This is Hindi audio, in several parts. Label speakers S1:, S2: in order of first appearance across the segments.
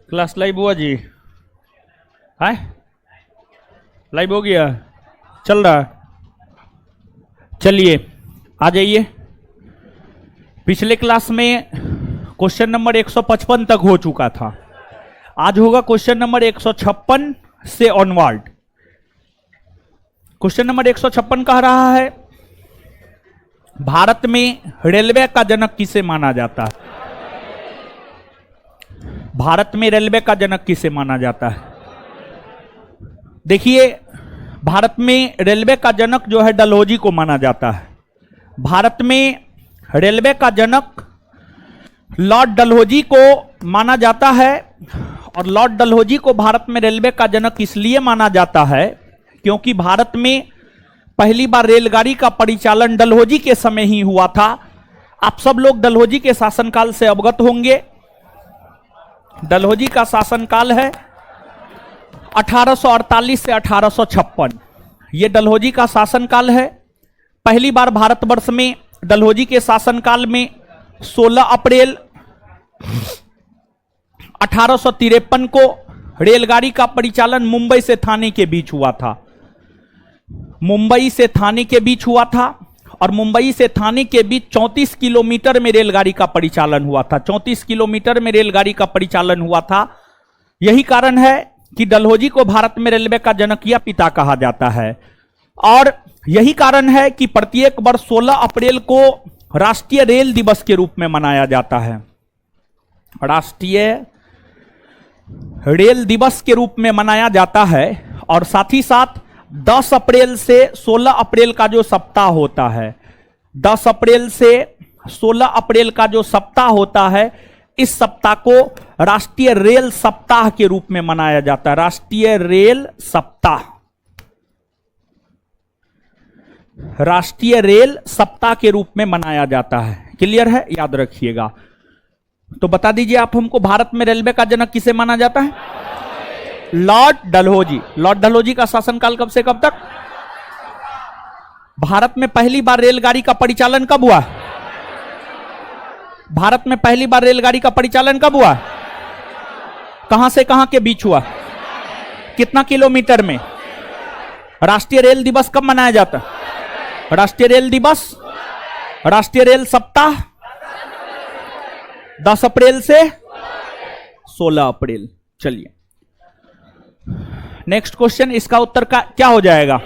S1: क्लास लाइव हुआ जी? है लाइव हो गया, चल रहा है। चलिए आ जाइए। पिछले क्लास में क्वेश्चन नंबर 155 तक हो चुका था। आज होगा क्वेश्चन नंबर 156 से ऑनवर्ड। क्वेश्चन नंबर 156 कह रहा है, भारत में रेलवे का जनक किसे माना जाता है? भारत में रेलवे का जनक किसे माना जाता है? देखिए, भारत में रेलवे का जनक जो है डलहौजी को माना जाता है। भारत में रेलवे का जनक लॉर्ड डलहौजी को माना जाता है। और लॉर्ड डलहौजी को भारत में रेलवे का जनक इसलिए माना जाता है क्योंकि भारत में पहली बार रेलगाड़ी का परिचालन डलहौजी के समय ही हुआ था। आप सब लोग डलहौजी के शासनकाल से अवगत होंगे। डलहौजी का शासनकाल है 1848 से 1856। यह डलहौजी का शासनकाल है। पहली बार भारतवर्ष में डलहौजी के शासनकाल में 16 अप्रैल 1853 को रेलगाड़ी का परिचालन मुंबई से थाने के बीच हुआ था। मुंबई से थाने के बीच हुआ था और मुंबई से थाने के बीच 34 किलोमीटर में रेलगाड़ी का परिचालन हुआ था। 34 किलोमीटर में रेलगाड़ी का परिचालन हुआ था। यही कारण है कि डलहौजी को भारत में रेलवे का जनकीय पिता कहा जाता है। और यही कारण है कि प्रत्येक वर्ष 16 अप्रैल को राष्ट्रीय रेल दिवस के रूप में मनाया जाता है। राष्ट्रीय रेल दिवस के रूप में मनाया जाता है। और साथ ही साथ 10 अप्रैल से 16 अप्रैल का जो सप्ताह होता है, 10 अप्रैल से 16 अप्रैल का जो सप्ताह होता है, इस सप्ताह को राष्ट्रीय रेल सप्ताह के रूप में मनाया जाता है। राष्ट्रीय रेल सप्ताह, राष्ट्रीय रेल सप्ताह के रूप में मनाया जाता है। क्लियर है? याद रखिएगा। तो बता दीजिए आप हमको, भारत में रेलवे का जनक किसे माना जाता है? लॉर्ड डलहौजी। लॉर्ड डलहौजी का शासनकाल कब से कब तक? भारत में पहली बार रेलगाड़ी का परिचालन कब हुआ? भारत में पहली बार रेलगाड़ी का परिचालन कब हुआ? कहां से कहां के बीच हुआ? कितना किलोमीटर में? राष्ट्रीय रेल दिवस कब मनाया जाता है? राष्ट्रीय रेल दिवस, राष्ट्रीय रेल सप्ताह 10 अप्रैल से 16 अप्रैल। चलिए नेक्स्ट क्वेश्चन, इसका उत्तर का क्या हो जाएगा?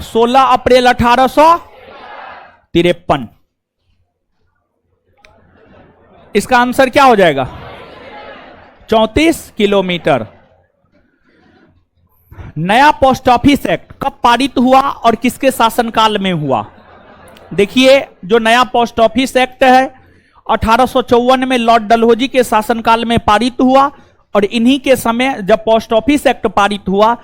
S1: 16 अप्रैल 1853। इसका आंसर क्या हो जाएगा? 34 किलोमीटर। नया पोस्ट ऑफिस एक्ट कब पारित हुआ और किसके शासनकाल में हुआ? देखिए, जो नया पोस्ट ऑफिस एक्ट है 1854 में लॉर्ड डलहौजी के शासनकाल में पारित हुआ। और इन्हीं के समय जब पोस्ट ऑफिस एक्ट पारित हुआ,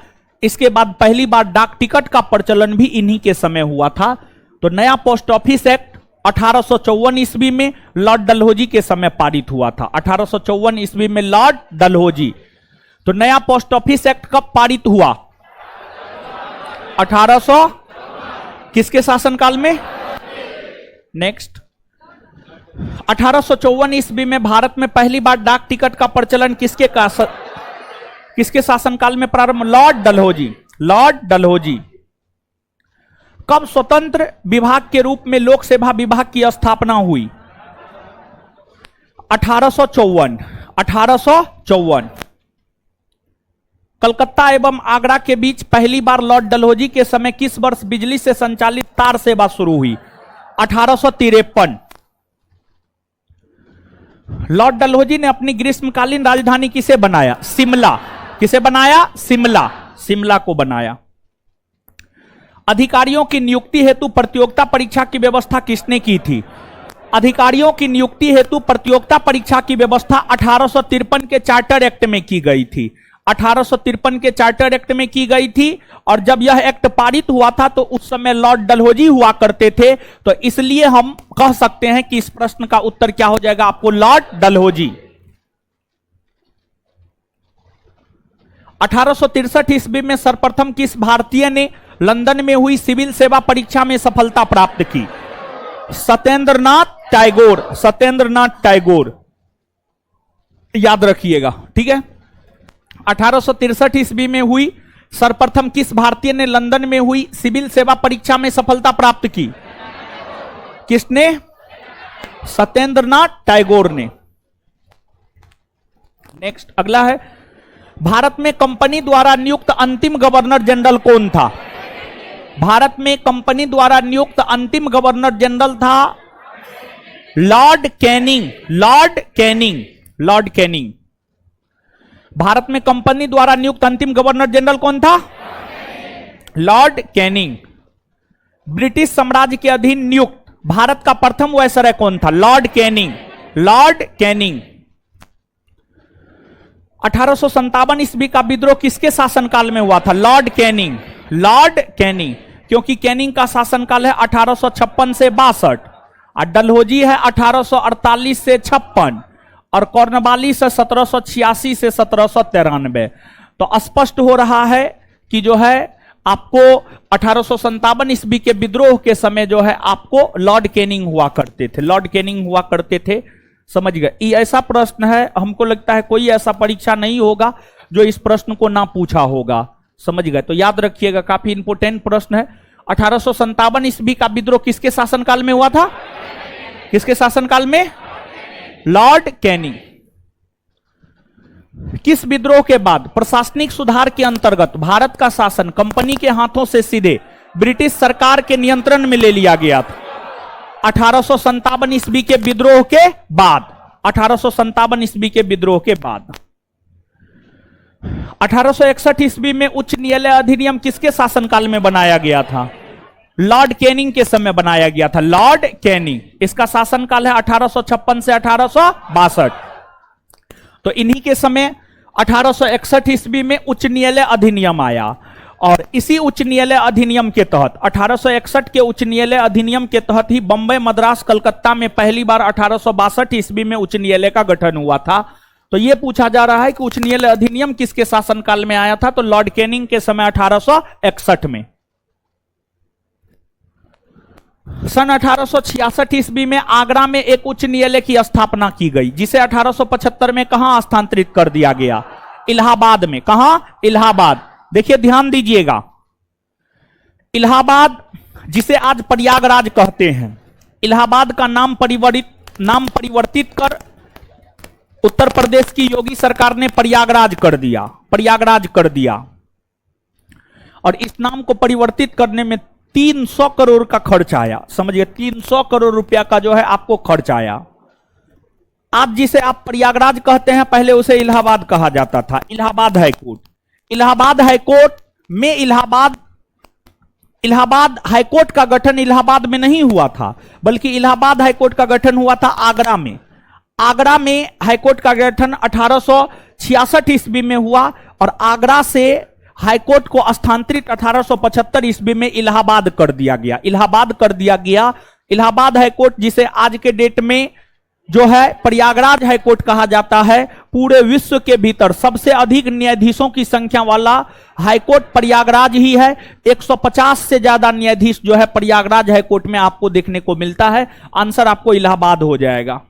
S1: इसके बाद पहली बार डाक टिकट का प्रचलन भी इन्हीं के समय हुआ था। तो नया पोस्ट ऑफिस एक्ट 1854 ईस्वी में लॉर्ड डलहौजी के समय पारित हुआ था। 1854 ईस्वी में लॉर्ड डलहौजी। तो नया पोस्ट ऑफिस एक्ट कब पारित हुआ? 1800 किसके शासनकाल में? नेक्स्ट, 1854 ईस्वी में भारत में पहली बार डाक टिकट का प्रचलन किसके शासनकाल में प्रारंभ? लॉर्ड डलहौजी। लॉर्ड डलहौजी। कब स्वतंत्र विभाग के रूप में लोक सेवा विभाग की स्थापना हुई? 1854। 1854। कलकत्ता एवं आगरा के बीच पहली बार लॉर्ड डलहौजी के समय किस वर्ष बिजली से संचालित तार सेवा शुरू हुई? 1853। लॉर्ड डलहौजी ने अपनी ग्रीष्मकालीन राजधानी किसे बनाया? शिमला। किसे बनाया? शिमला। शिमला को बनाया। अधिकारियों की नियुक्ति हेतु प्रतियोगिता परीक्षा की व्यवस्था किसने की थी? अधिकारियों की नियुक्ति हेतु प्रतियोगिता परीक्षा की व्यवस्था 1853 के चार्टर एक्ट में की गई थी। 1853 के चार्टर एक्ट में की गई थी। और जब यह एक्ट पारित हुआ था तो उस समय लॉर्ड डलहौजी हुआ करते थे। तो इसलिए हम कह सकते हैं कि इस प्रश्न का उत्तर क्या हो जाएगा आपको? लॉर्ड डलहौजी। 1863 ईस्वी में सर्वप्रथम किस भारतीय ने लंदन में हुई सिविल सेवा परीक्षा में सफलता प्राप्त की? सत्येंद्रनाथ टैगोर। सत्येंद्रनाथ टैगोर। याद रखिएगा, ठीक है। 1863 ईस्वी में हुई। सर्वप्रथम किस भारतीय ने लंदन में हुई सिविल सेवा परीक्षा में सफलता प्राप्त की? किसने? सत्येंद्रनाथ टैगोर ने। नेक्स्ट अगला है, भारत में कंपनी द्वारा नियुक्त अंतिम गवर्नर जनरल कौन था? भारत में कंपनी द्वारा नियुक्त अंतिम गवर्नर जनरल था Lord Canning. Lord Canning, Lord Canning. Bharat में कंपनी द्वारा नियुक्त अंतिम गवर्नर जनरल कौन था? Lord Canning. ब्रिटिश साम्राज्य के अधीन नियुक्त भारत का प्रथम वायसराय कौन था? Lord Canning. Lord Canning. 1857 ईस्वी का विद्रोह किसके शासनकाल में हुआ था? Lord Canning. लॉर्ड कैनिंग, क्योंकि कैनिंग का शासनकाल है 1856 से 62 और डलहौजी है 1848 से 56 और कॉर्नवालिस 1786 से 1793। तो स्पष्ट हो रहा है कि जो है आपको 1857 ईस्वी के विद्रोह के समय जो है आपको लॉर्ड कैनिंग हुआ करते थे। लॉर्ड कैनिंग हुआ करते थे, समझ गए। ये ऐसा प्रश्न है, हमको लगता है कोई ऐसा परीक्षा नहीं होगा जो इस प्रश्न को ना पूछा होगा, समझ गए। तो याद रखिएगा, काफी इंपोर्टेंट प्रश्न है। 1857 ईस्वी का विद्रोह किसके शासनकाल में हुआ था? किसके शासनकाल में? Lord Canning. किस विद्रोह के बाद प्रशासनिक सुधार के अंतर्गत भारत का शासन कंपनी के हाथों से सीधे ब्रिटिश सरकार के नियंत्रण में ले लिया गया था? 1857 ईस्वी के विद्रोह के बाद। 1857 ईस्वी के विद्रोह के बाद। 1861 ईस्वी में उच्च न्यायालय अधिनियम किसके शासनकाल में बनाया गया था? लॉर्ड कैनिंग के समय बनाया गया था। Lord Canning. इसका शासनकाल है 1856 से 1862। तो इन्हीं के समय 1861 ईस्वी में उच्च न्यायालय अधिनियम आया और इसी उच्च न्यायालय अधिनियम के तहत 1861 के उच्च न्यायालय अधिनियम के तहत ही बंबई, मद्रास, कलकत्ता में पहली बार 1862 ईस्वी में उच्च न्यायालय का गठन हुआ था। तो यह पूछा जा रहा है कि उच्च न्यायालय अधिनियम किसके शासनकाल में आया था? तो लॉर्ड कैनिंग के समय 1861 में। सन 1866 ईस्वी में आगरा में एक उच्च न्यायालय की स्थापना की गई, जिसे 1875 में कहां स्थानांतरित कर दिया गया? इलाहाबाद में। कहां? इलाहाबाद। देखिए ध्यान दीजिएगा, इलाहाबाद जिसे आज प्रयागराज कहते हैं, इलाहाबाद का नाम परिवर्तित कर उत्तर प्रदेश की योगी सरकार ने प्रयागराज कर दिया। प्रयागराज कर दिया और इस नाम को परिवर्तित करने में 300 करोड़ का खर्च आया। समझिए 300 करोड़ रुपया का जो है आपको खर्च आया। आज जिसे आप प्रयागराज कहते हैं, पहले उसे इलाहाबाद कहा जाता था। इलाहाबाद हाईकोर्ट। इलाहाबाद हाईकोर्ट में इलाहाबाद हाईकोर्ट का गठन इलाहाबाद में नहीं हुआ था, बल्कि इलाहाबाद हाईकोर्ट का गठन हुआ था आगरा में। आगरा में हाईकोर्ट का गठन 1866 ईस्वी में हुआ और आगरा से हाईकोर्ट को स्थानांतरित 1875 ईस्वी में इलाहाबाद कर दिया गया। इलाहाबाद कर दिया गया। इलाहाबाद हाईकोर्ट, जिसे आज के डेट में जो है प्रयागराज हाईकोर्ट कहा जाता है, पूरे विश्व के भीतर सबसे अधिक न्यायाधीशों की संख्या वाला हाईकोर्ट प्रयागराज ही है। 150 से ज्यादा न्यायाधीश जो है प्रयागराज हाईकोर्ट में आपको देखने को मिलता है। आंसर आपको इलाहाबाद हो जाएगा।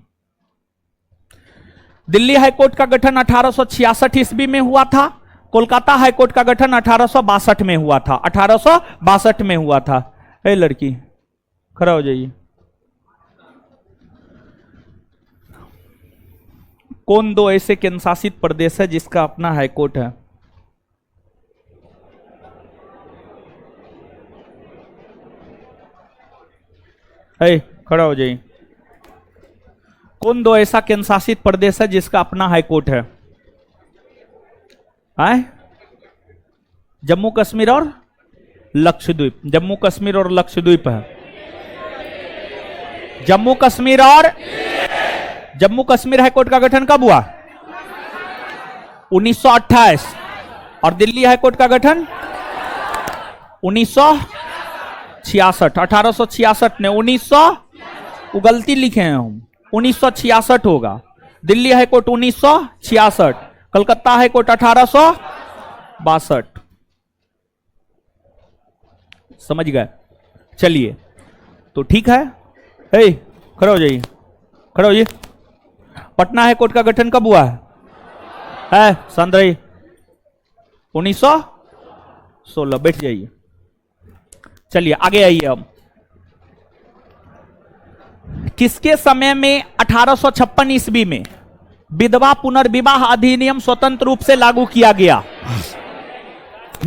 S1: दिल्ली हाईकोर्ट का गठन 1866 ईस्वी में हुआ था। कोलकाता हाईकोर्ट का गठन 1862 में हुआ था। 1862 में हुआ था। ए लड़की खड़ा हो जाइए। कौन दो ऐसे केंद्र शासित प्रदेश है जिसका अपना हाईकोर्ट है? खड़ा हो जाइए। कौन दो ऐसा केंद्र शासित प्रदेश है जिसका अपना हाईकोर्ट है? जम्मू कश्मीर और लक्षद्वीप। जम्मू कश्मीर और लक्षद्वीप है। जम्मू कश्मीर हाईकोर्ट का गठन कब हुआ? 1928। और दिल्ली हाईकोर्ट का गठन 1966। 1866 ने 1900 गलती लिखे हैं हम, 1966 होगा। Delhi high court 1966, Calcutta high court 1862। समझ गए? चलिए तो ठीक है। खड़े हो जाइए, खड़े होइए। पटना हाईकोर्ट का गठन कब हुआ है? है संद्रई 1916। बैठ जाइए, चलिए आगे आइए। अब किसके समय में 1856 ईस्वी में विधवा पुनर्विवाह अधिनियम स्वतंत्र रूप से लागू किया गया?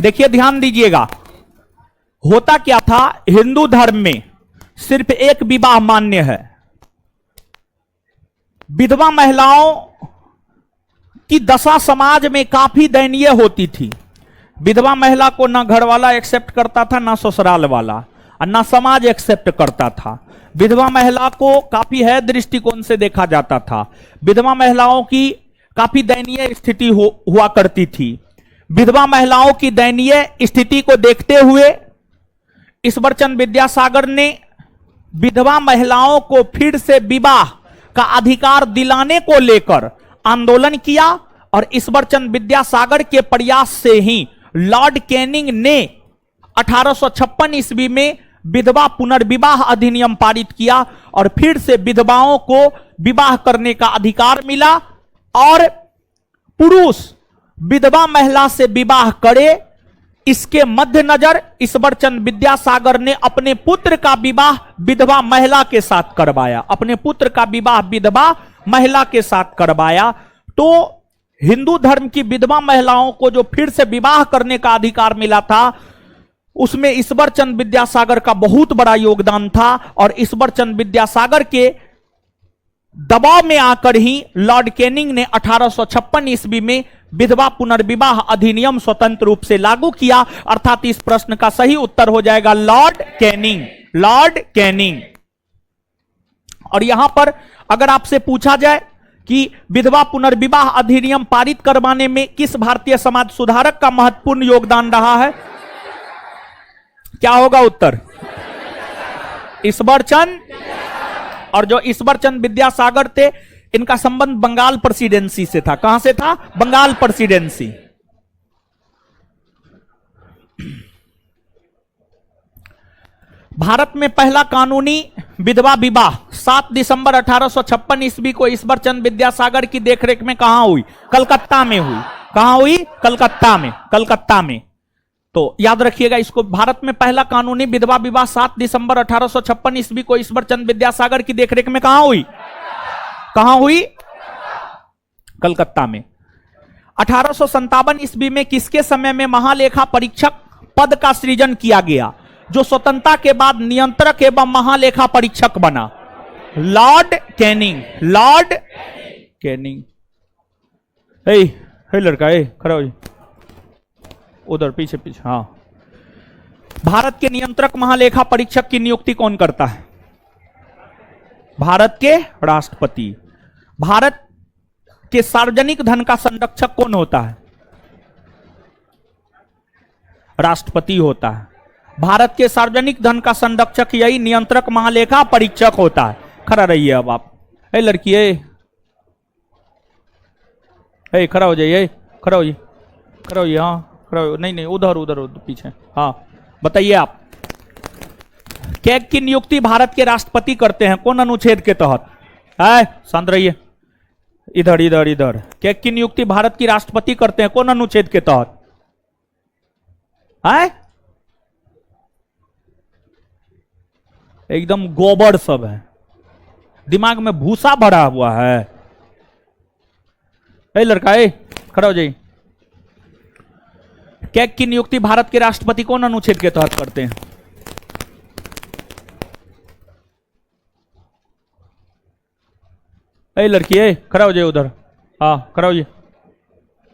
S1: देखिए ध्यान दीजिएगा, होता क्या था, हिंदू धर्म में सिर्फ एक विवाह मान्य है। विधवा महिलाओं की दशा समाज में काफी दयनीय होती थी। विधवा महिला को ना घर वाला एक्सेप्ट करता था, ना ससुराल वाला, और ना समाज एक्सेप्ट करता था। विधवा महिला को काफी है दृष्टिकोण से देखा जाता था। विधवा महिलाओं की काफी दयनीय स्थिति हुआ करती थी। विधवा महिलाओं की दयनीय स्थिति को देखते हुए ईश्वरचंद विद्यासागर ने विधवा महिलाओं को फिर से विवाह का अधिकार दिलाने को लेकर आंदोलन किया, और ईश्वरचंद विद्यासागर के प्रयास से ही लॉर्ड कैनिंग ने 1856 ईस्वी में विधवा पुनर्विवाह अधिनियम पारित किया, और फिर से विधवाओं को विवाह करने का अधिकार मिला, और पुरुष विधवा महिला से विवाह करे, इसके मद्देनजर ईश्वरचंद विद्यासागर ने अपने पुत्र का विवाह विधवा महिला के साथ करवाया। अपने पुत्र का विवाह विधवा महिला के साथ करवाया। तो हिंदू धर्म की विधवा महिलाओं को जो फिर से विवाह करने का अधिकार मिला था, उसमें ईश्वरचंद विद्यासागर का बहुत बड़ा योगदान था, और ईश्वरचंद विद्यासागर के दबाव में आकर ही लॉर्ड कैनिंग ने 1856 ईस्वी में विधवा पुनर्विवाह अधिनियम स्वतंत्र रूप से लागू किया। अर्थात इस प्रश्न का सही उत्तर हो जाएगा लॉर्ड कैनिंग, लॉर्ड कैनिंग। और यहां पर अगर आपसे पूछा जाए कि विधवा पुनर्विवाह अधिनियम पारित करवाने में किस भारतीय समाज सुधारक का महत्वपूर्ण योगदान रहा है, क्या होगा उत्तर? ईश्वरचंद। और जो ईश्वरचंद विद्यासागर थे, इनका संबंध बंगाल प्रेसिडेंसी से था। कहां से था? बंगाल प्रेसिडेंसी। भारत में पहला कानूनी विधवा विवाह 7 दिसंबर 1856 ईस्वी को ईश्वरचंद विद्यासागर की देखरेख में कहां हुई? कलकत्ता में हुई। कहां हुई? कलकत्ता में। कलकत्ता में। तो याद रखिएगा इसको, भारत में पहला कानूनी विधवा विवाह 7 दिसंबर 1856 ईस्वी को ईश्वरचंद विद्यासागर की देखरेख में कहां हुई? कहां हुई? कलकत्ता में। 1857 ईस्वी में किसके समय में महालेखा परीक्षक पद का सृजन किया गया, जो स्वतंत्रता के बाद नियंत्रक एवं महालेखा परीक्षक बना? Lord Canning. Lord Canning. हे लड़का, खड़ा हो, उधर पीछे पीछे। हाँ, भारत के नियंत्रक महालेखा परीक्षक की नियुक्ति कौन करता है? भारत के राष्ट्रपति। भारत के सार्वजनिक धन का संरक्षक कौन होता है? राष्ट्रपति होता है। भारत के सार्वजनिक धन का संरक्षक यही नियंत्रक महालेखा परीक्षक होता है। खड़ा रहिए अब आप। लड़की, खड़ा हो जाइए, खड़ा होइए, खड़ा होइए। हाँ खड़ा हो, नहीं उधर उधर पीछे। हाँ बताइए आप। कैग की नियुक्ति भारत के राष्ट्रपति करते हैं कौन अनुच्छेद के तहत? है शांत रहिए, इधर इधर इधर। कैग की नियुक्ति भारत की राष्ट्रपति करते हैं कौन अनुच्छेद के तहत? है एकदम गोबर सब है, दिमाग में भूसा भरा हुआ है। लड़का, खड़ा हो जाइए। कैग की नियुक्ति भारत के राष्ट्रपति कौन अनुच्छेद के तहत करते हैं? लड़की, खड़ा हो जाइए उधर। हाँ खड़ा हो जाइए।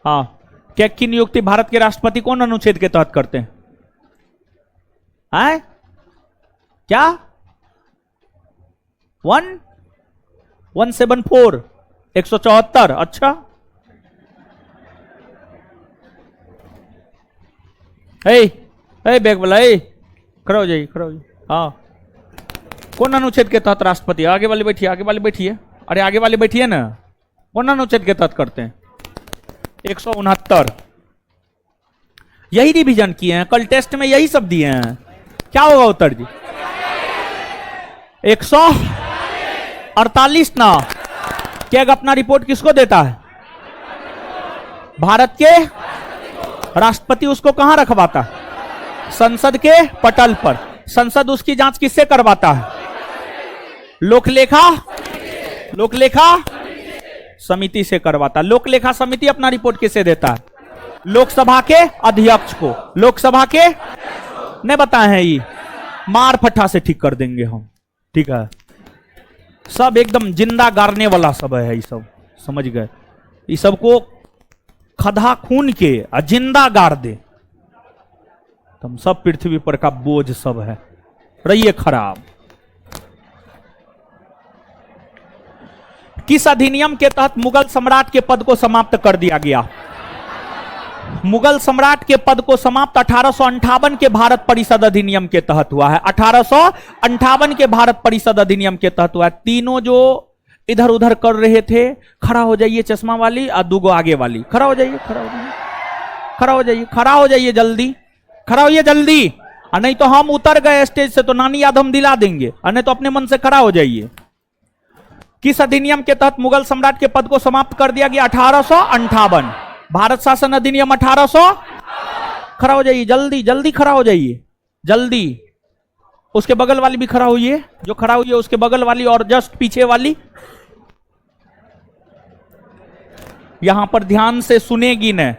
S1: हाँ, कैग की नियुक्ति भारत के राष्ट्रपति कौन अनुच्छेद के तहत करते हैं? क्या? 174 174। अच्छा, बैग वाला, खड़ा हो जाइए, खड़ा हो जाइए। हाँ, कौन अनुच्छेद के तहत राष्ट्रपति? आगे वाले बैठिए, आगे वाले बैठिए। अरे आगे वाले बैठिए ना। कौन अनुच्छेद के तहत करते हैं? 169। यही रिवीजन किए हैं, कल टेस्ट में यही सब दिए हैं। क्या होगा उत्तर जी? 148 ना। कैग अपना रिपोर्ट किसको देता है? भारत के राष्ट्रपति उसको कहां रखवाता है? संसद के पटल पर। संसद उसकी जांच किससे करवाता है? लोकलेखा समिति से करवाता है। लोकलेखा समिति अपना रिपोर्ट किसे देता है? लोकसभा के अध्यक्ष को। लोकसभा के नहीं बताए हैं, ये मार फट्टा से ठीक कर देंगे हम, ठीक है? सब एकदम जिंदा गाड़ने वाला सब है, ये सब समझ गए? ये सबको खदा खून के जिंदा गाड़ दे, तुम सब पृथ्वी पर का बोझ सब है, रहिए खराब। किस अधिनियम के तहत मुगल सम्राट के पद को समाप्त कर दिया गया? मुगल सम्राट के पद को समाप्त 1858 के भारत परिषद अधिनियम के तहत हुआ है। 1858 के भारत परिषद अधिनियम के तहत हुआ है। तीनों जो इधर उधर कर रहे थे, खड़ा हो जाइए चश्मा वाली और दूगो आगे वाली, खड़ा हो जाइए, खड़ा हो जाइए, खड़ा हो जाइए, खड़ा हो जाइए, जल्दी खड़ा होइए जल्दी, और नहीं तो हम उतर गए स्टेज से तो नानी याद हम दिला देंगे, और नहीं तो अपने मन से खड़ा हो जाइए। किस अधिनियम के तहत मुगल सम्राट के पद को समाप्त कर दिया गया? 1858 भारत शासन अधिनियम 1800। खड़ा हो जाइए जल्दी, जल्दी खड़ा हो जाइए जल्दी। उसके बगल वाली भी खड़ा होइए, जो खड़ा हुई है उसके बगल वाली और जस्ट पीछे वाली। यहां पर ध्यान से सुनेगी न,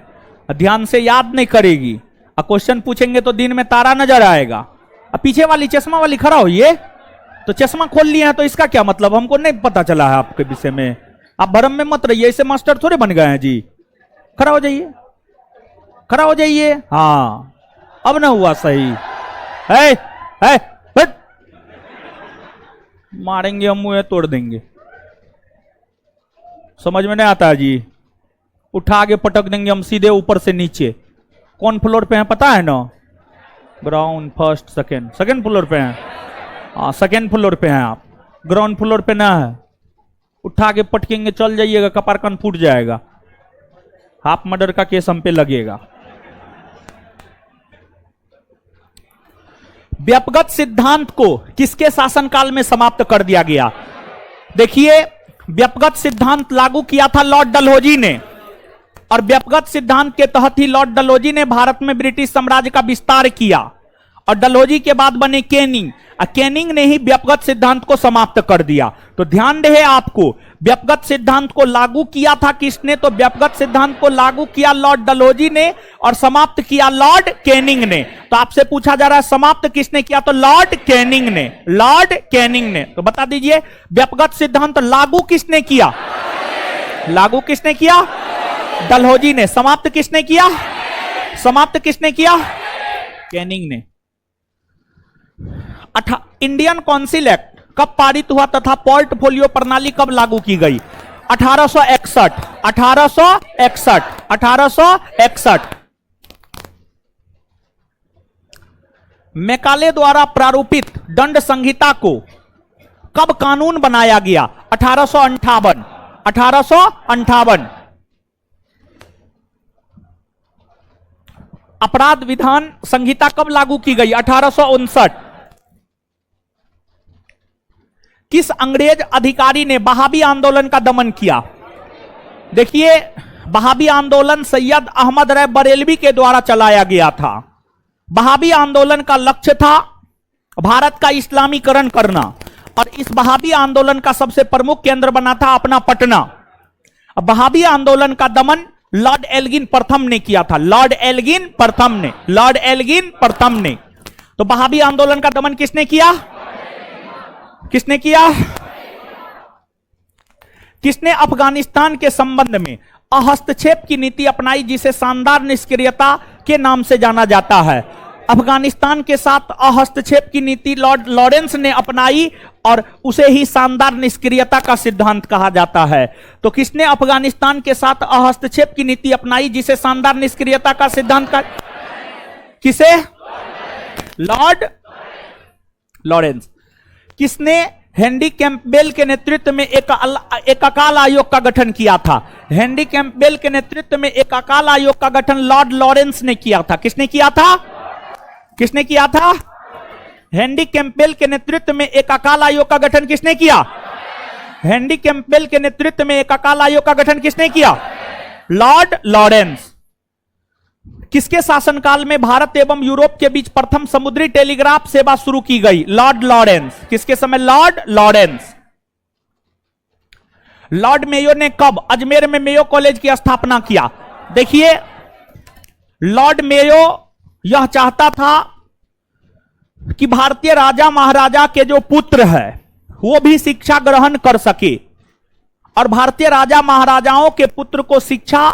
S1: ध्यान से याद नहीं करेगी, क्वेश्चन पूछेंगे तो दिन में तारा नजर आएगा। अब पीछे वाली चश्मा वाली खड़ा होइए। तो चश्मा खोल लिए हैं तो इसका क्या मतलब? हमको नहीं पता चला है आपके विषय में, आप भरम में मत रहिए, ऐसे मास्टर थोड़े बन गए हैं जी। खड़ा हो जाइए, खड़ा हो जाइए। हाँ अब ना हुआ सही है, हट। मारेंगे हम, मुंह तोड़ देंगे। समझ में नहीं आता है जी? उठा के पटक देंगे हम सीधे ऊपर से नीचे। कौन फ्लोर पे है पता है ना? Ground, first, second. Second floor पे हैं? हाँ सेकंड फ्लोर पे हैं आप, ग्राउंड फ्लोर पे ना है। उठा के पटकेंगे, चल जाइएगा, कपार कान फूट जाएगा। हाफ मर्डर का केस हम पे लगेगा। व्यक्तिगत सिद्धांत को किसके शासनकाल में समाप्त कर दिया गया? देखिए, व्यक्तिगत सिद्धांत लागू किया था लॉर्ड डलहौजी ने, और व्यक्तिगत सिद्धांत के तहत ही लॉर्ड डलहौजी ने भारत में ब्रिटिश साम्राज्य का विस्तार किया। और डलहौजी के बाद बने कैनिंग, और कैनिंग ने ही व्यक्तिगत सिद्धांत को समाप्त कर दिया। तो ध्यान रहे आपको, व्यक्तिगत सिद्धांत को लागू किया था किसने? तो व्यक्तिगत सिद्धांत को लागू किया लॉर्ड डलहौजी ने और समाप्त किया लॉर्ड कैनिंग ने। तो आपसे पूछा जा रहा है समाप्त किसने किया? तो लॉर्ड कैनिंग ने, लॉर्ड कैनिंग ने। तो बता दीजिए व्यक्तिगत सिद्धांत लागू किसने किया? लागू किसने किया? डलहौजी ने। समाप्त किसने किया? समाप्त किसने किया? कैनिंग ने। इंडियन काउंसिल एक्ट कब पारित हुआ तथा पोर्टफोलियो प्रणाली कब लागू की गई? 1861। 1861। 1861। मैकाले द्वारा प्रारूपित दंड संहिता को कब कानून बनाया गया? 1858। 1858। अपराध विधान संहिता कब लागू की गई? 1859। किस अंग्रेज अधिकारी ने बहाबी आंदोलन का दमन किया? देखिए, बहाबी आंदोलन सैयद अहमद रय बरेलवी के द्वारा चलाया गया था। बहाबी आंदोलन का लक्ष्य था भारत का इस्लामीकरण करना, और इस बहाबी आंदोलन का सबसे प्रमुख केंद्र बना था अपना पटना। बहाबी आंदोलन का दमन लॉर्ड एल्गिन प्रथम ने किया था। लॉर्ड एल्गिन प्रथम ने, लॉर्ड एल्गिन प्रथम ने। तो बहाबी आंदोलन का दमन किसने किया? किसने किया? किसने अफगानिस्तान के संबंध में हस्तक्षेप की नीति अपनाई जिसे शानदार निष्क्रियता के नाम से जाना जाता है? अफगानिस्तान के साथ हस्तक्षेप की नीति लॉर्ड लॉरेंस ने अपनाई और उसे ही शानदार निष्क्रियता का सिद्धांत कहा जाता है। तो किसने अफगानिस्तान के साथ हस्तक्षेप की नीति अपनाई जिसे शानदार निष्क्रियता का सिद्धांत का? किसे? Lord Lawrence. किसने हेनरी कैंपबेल के नेतृत्व में एक अकाल आयोग का गठन किया था? हेनरी कैंपबेल के नेतृत्व में एक अकाल आयोग का गठन लॉर्ड लॉरेंस ने किया था। किसने किया था? किसने किया था? हेनरी कैंपबेल के नेतृत्व में एक अकाल आयोग का गठन किसने किया? हेनरी कैंपबेल के नेतृत्व में एक अकाल आयोग का गठन किसने किया? Lord Lawrence. किसके शासनकाल में भारत एवं यूरोप के बीच प्रथम समुद्री टेलीग्राफ सेवा शुरू की गई? Lord Lawrence. किसके समय? Lord Lawrence. लॉर्ड मेयो ने कब अजमेर में मेयो कॉलेज की स्थापना किया? देखिए, लॉर्ड मेयो यह चाहता था कि भारतीय राजा महाराजा के जो पुत्र है वो भी शिक्षा ग्रहण कर सके, और भारतीय राजा महाराजाओं के पुत्र को शिक्षा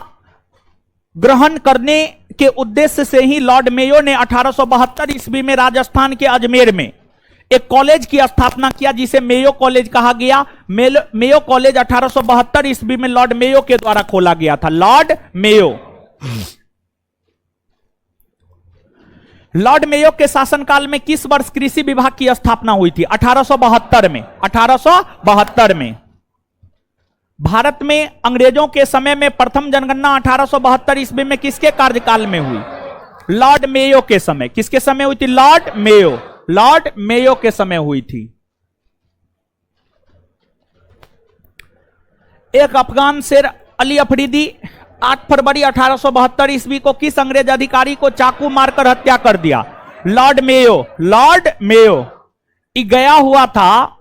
S1: ग्रहण करने के उद्देश्य से ही लॉर्ड मेयो ने 1872 ईस्वी में राजस्थान के अजमेर में एक कॉलेज की स्थापना किया जिसे मेयो कॉलेज कहा गया। मेयो कॉलेज 1872 ईस्वी में लॉर्ड मेयो के द्वारा खोला गया था। Lord Mayo. लॉर्ड मेयो के शासनकाल में किस वर्ष कृषि विभाग की स्थापना हुई थी? 1872 में। 1872 में। भारत में अंग्रेजों के समय में प्रथम जनगणना 1872 ईस्वी में किसके कार्यकाल में हुई? लॉर्ड मेयो के समय। किसके समय हुई थी? Lord Mayo. लॉर्ड मेयो के समय हुई थी। एक अफगान शेर अली अफरीदी 8 फरवरी 1872 ईस्वी को किस अंग्रेज अधिकारी को चाकू मारकर हत्या कर दिया? Lord Mayo. Lord Mayo. ये गया हुआ था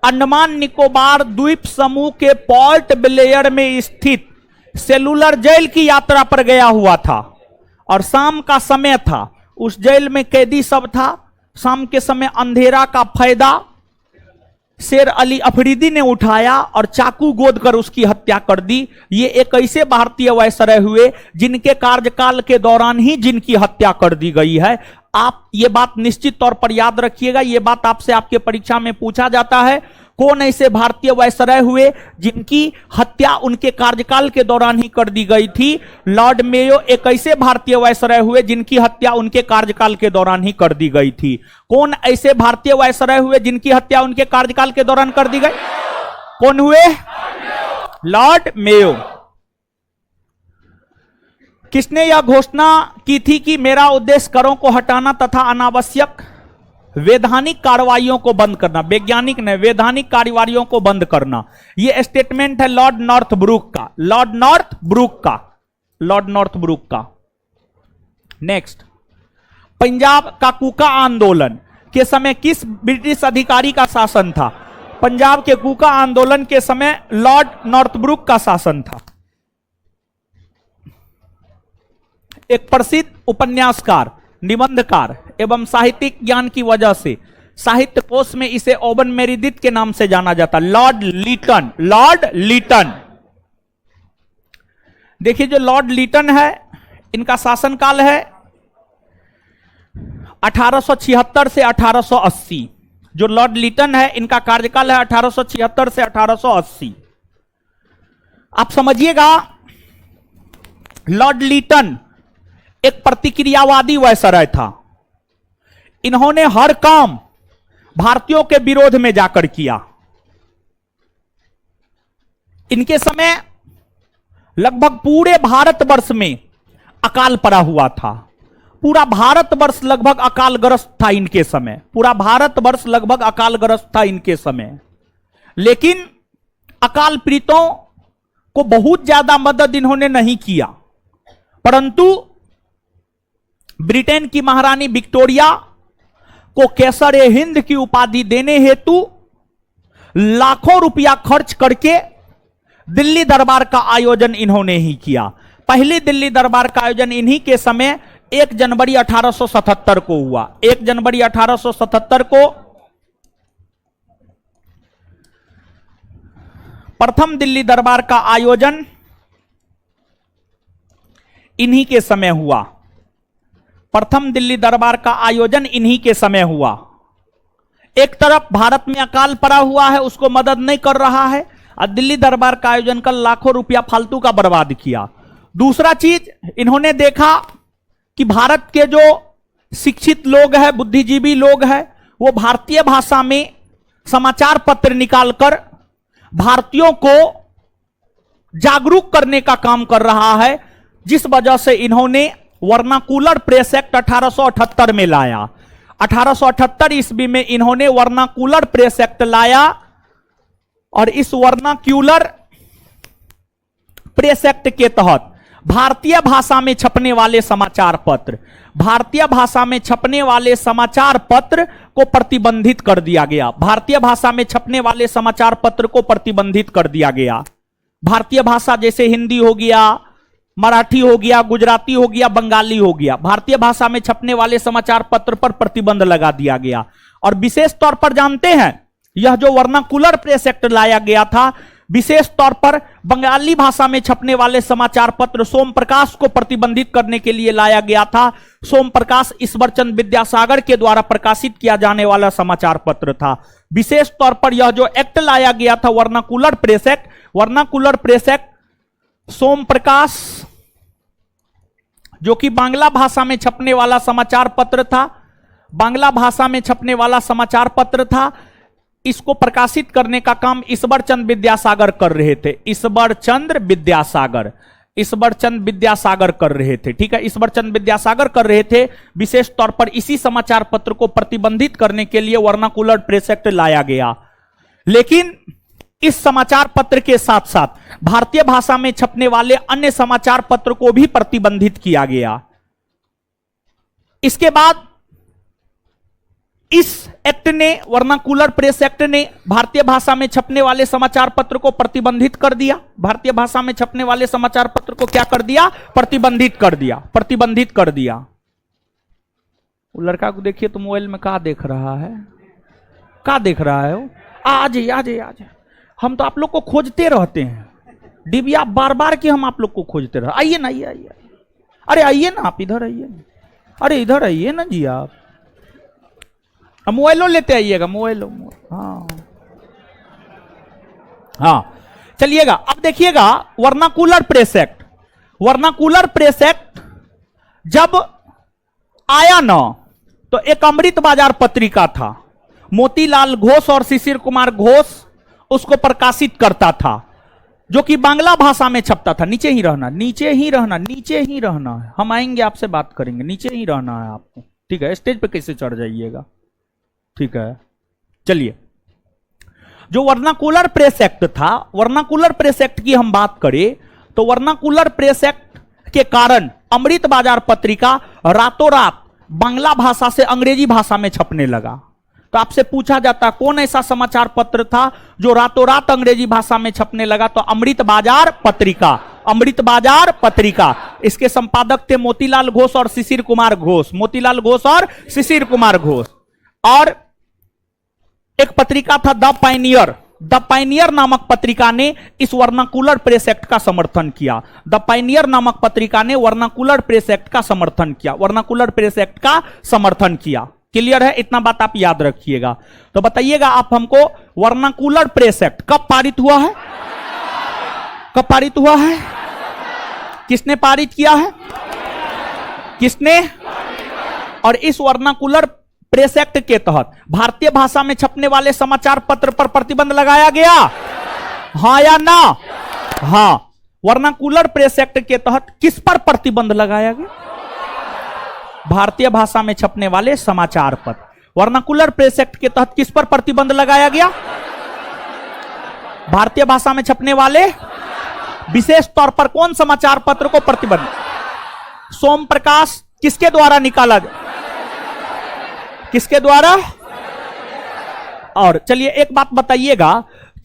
S1: अंडमान निकोबार द्वीप समूह के पोर्ट ब्लेयर में स्थित सेलुलर जेल की यात्रा पर गया हुआ था, और शाम का समय था। उस जेल में कैदी सब था। शाम के समय अंधेरा का फायदा शेर अली अफरीदी ने उठाया और चाकू गोद कर उसकी हत्या कर दी। ये एक ऐसे भारतीय वायसराय हुए जिनके कार्यकाल के दौरान ही जिनकी हत्या कर दी गई है। आप ये बात निश्चित तौर पर याद रखिएगा, ये बात आपसे आपके परीक्षा में पूछा जाता है। कौन ऐसे भारतीय वायसराय हुए जिनकी हत्या उनके कार्यकाल के दौरान ही कर दी गई थी? लॉर्ड मेयो एक ऐसे भारतीय वायसराय हुए जिनकी हत्या उनके कार्यकाल के दौरान ही कर दी गई थी। कौन ऐसे भारतीय वायसराय हुए जिनकी हत्या उनके कार्यकाल के दौरान कर दी गई? कौन हुए? Lord Mayo. किसने यह घोषणा की थी कि मेरा उद्देश्य करों को हटाना तथा अनावश्यक वैधानिक कार्रवाइयों को बंद करना? वैज्ञानिक ने वैधानिक कार्रवाइयों को बंद करना। यह स्टेटमेंट है लॉर्ड नॉर्थब्रुक का। लॉर्ड नॉर्थब्रुक का। लॉर्ड नॉर्थब्रुक का। नेक्स्ट, पंजाब का कूका आंदोलन के समय किस ब्रिटिश अधिकारी का शासन था? पंजाब के कूका आंदोलन के समय लॉर्ड नॉर्थब्रुक का शासन था। एक प्रसिद्ध उपन्यासकार, निबंधकार एवं साहित्यिक ज्ञान की वजह से साहित्य कोश में इसे ओवन मेरिडिथ के नाम से जाना जाता। Lord Lytton. Lord Lytton. देखिए, जो लॉर्ड लीटन है इनका शासनकाल है 1876 से 1880। जो लॉर्ड लीटन है इनका कार्यकाल है 1876 से 1880। आप समझिएगा, लॉर्ड लीटन एक प्रतिक्रियावादी वायसराय था। इन्होंने हर काम भारतीयों के विरोध में जाकर किया। इनके समय लगभग पूरे भारतवर्ष में अकाल पड़ा हुआ था। पूरा भारतवर्ष लगभग अकालग्रस्त था इनके समय। पूरा भारतवर्ष लगभग अकालग्रस्त था इनके समय। लेकिन अकाल पीड़ितों को बहुत ज्यादा मदद इन्होंने नहीं किया, परंतु ब्रिटेन की महारानी विक्टोरिया को कैसर ए हिंद की उपाधि देने हेतु लाखों रुपया खर्च करके दिल्ली दरबार का आयोजन इन्होंने ही किया। पहली दिल्ली दरबार का आयोजन इन्हीं के समय 1 जनवरी 1877 को हुआ। 1 जनवरी 1877 को प्रथम दिल्ली दरबार का आयोजन इन्हीं के समय हुआ। प्रथम दिल्ली दरबार का आयोजन इन्हीं के समय हुआ। एक तरफ भारत में अकाल पड़ा हुआ है, उसको मदद नहीं कर रहा है, और दिल्ली दरबार का आयोजन कर लाखों रुपया फालतू का बर्बाद किया। दूसरा चीज, इन्होंने देखा कि भारत के जो शिक्षित लोग हैं, बुद्धिजीवी लोग हैं, वो भारतीय भाषा में समाचार पत्र निकालकर भारतीयों को जागरूक करने का काम कर रहा है, जिस वजह से इन्होंने वर्नाकुलर प्रेस एक्ट 1878 में लाया। 1878 ईस्वी में इन्होंने वर्नाकुलर प्रेस एक्ट लाया, और इस वर्नाक्यूलर प्रेस एक्ट के तहत भारतीय भाषा में छपने वाले समाचार पत्र, भारतीय भाषा में छपने वाले समाचार पत्र को प्रतिबंधित कर दिया गया। भारतीय भाषा में छपने वाले समाचार पत्र को प्रतिबंधित कर दिया गया। भारतीय भाषा जैसे हिंदी हो गया, मराठी हो गया, गुजराती हो गया, बंगाली हो गया, भारतीय भाषा में छपने वाले समाचार पत्र पर प्रतिबंध लगा दिया गया। और विशेष तौर पर जानते हैं, यह जो वर्नाकुलर प्रेस एक्ट लाया गया था, विशेष तौर पर बंगाली भाषा में छपने वाले समाचार पत्र सोम प्रकाश को प्रतिबंधित करने के लिए लाया गया था। सोम प्रकाश ईश्वरचंद विद्यासागर के द्वारा प्रकाशित किया जाने वाला समाचार पत्र था। विशेष तौर पर यह जो एक्ट लाया गया था vernacular press act, vernacular press act Som Prakash जो कि बांग्ला भाषा में छपने वाला समाचार पत्र था, बांग्ला भाषा में छपने वाला समाचार पत्र था, इसको प्रकाशित करने का काम ईश्वरचंद विद्यासागर कर रहे थे। ईश्वरचंद्र विद्यासागर, ईश्वरचंद विद्यासागर कर रहे थे। ठीक है, ईश्वरचंद विद्यासागर कर रहे थे। विशेष तौर पर इसी समाचार पत्र को प्रतिबंधित करने के लिए वर्नाकुलर प्रेस एक्ट लाया गया। लेकिन इस समाचार पत्र के साथ साथ भारतीय भाषा में छपने वाले अन्य समाचार पत्र को भी प्रतिबंधित किया गया। इसके बाद इस एक्ट ने, वर्नाकुलर प्रेस एक्ट ने भारतीय भाषा में छपने वाले समाचार पत्र को प्रतिबंधित कर दिया। भारतीय भाषा में छपने वाले समाचार पत्र को क्या कर दिया? प्रतिबंधित कर दिया, प्रतिबंधित कर दिया। वो लड़का को देखिए तो मोबाइल में क्या देख रहा है, क्या देख रहा है वो? आज हम तो आप लोग को खोजते रहते हैं डिबिया, बार बार की हम आप लोग को खोजते रह। आइए ना, आइए, अरे आइए ना, आप इधर आइए, अरे इधर आइए ना जी, आप मोबाइलो लेते आइएगा, मोबाइलो। हाँ चलिएगा, अब देखिएगा vernacular press act. Vernacular press act जब आया ना, तो एक अमृत बाजार पत्रिका था, मोतीलाल घोष और शिशिर कुमार घोष उसको प्रकाशित करता था, जो कि बांग्ला भाषा में छपता था। नीचे ही रहना, नीचे ही रहना, नीचे ही रहना है, हम आएंगे आपसे बात करेंगे, नीचे ही रहना है आपको। ठीक है, स्टेज पे कैसे चढ़ जाइएगा? ठीक है, चलिए। जो वर्नाकुलर प्रेस एक्ट था, वर्नाकुलर प्रेस एक्ट की हम बात करें तो वर्नाकुलर प्रेस एक्ट के कारण अमृत बाजार पत्रिका रातों रात बांग्ला भाषा से अंग्रेजी भाषा में छपने लगा। तो आपसे पूछा जाता कौन ऐसा समाचार पत्र था जो रातों रात अंग्रेजी भाषा में छपने लगा? तो अमृत बाजार पत्रिका, अमृत बाजार पत्रिका। इसके संपादक थे मोतीलाल घोष और शिशिर कुमार घोष, मोतीलाल घोष और शिशिर कुमार घोष। और एक पत्रिका था द पायनियर, द पायनियर नामक पत्रिका ने इस वर्नाकुलर प्रेस एक्ट का समर्थन किया। द पायनियर नामक पत्रिका ने वर्नाकुलर प्रेस एक्ट का समर्थन किया, वर्नाकुलर प्रेस एक्ट का समर्थन किया। क्लियर है? इतना बात आप याद रखिएगा। तो बताइएगा आप हमको, वर्नाकुलर प्रेस एक्ट कब पारित हुआ है? कब पारित हुआ है? किसने पारित किया है? किसने? और इस वर्नाकुलर प्रेस एक्ट के तहत भारतीय भाषा में छपने वाले समाचार पत्र पर प्रतिबंध लगाया गया, हां या ना? हां। वर्नाकुलर प्रेस एक्ट के तहत किस पर प्रतिबंध लगाया गया? भारतीय भाषा में छपने वाले समाचार पत्र। वर्नाकुलर प्रेस एक्ट के तहत किस पर प्रतिबंध लगाया गया? भारतीय भाषा में छपने वाले, विशेष तौर पर कौन समाचार पत्र को प्रतिबंध? सोम प्रकाश किसके द्वारा निकाला? किसके द्वारा? और चलिए एक बात बताइएगा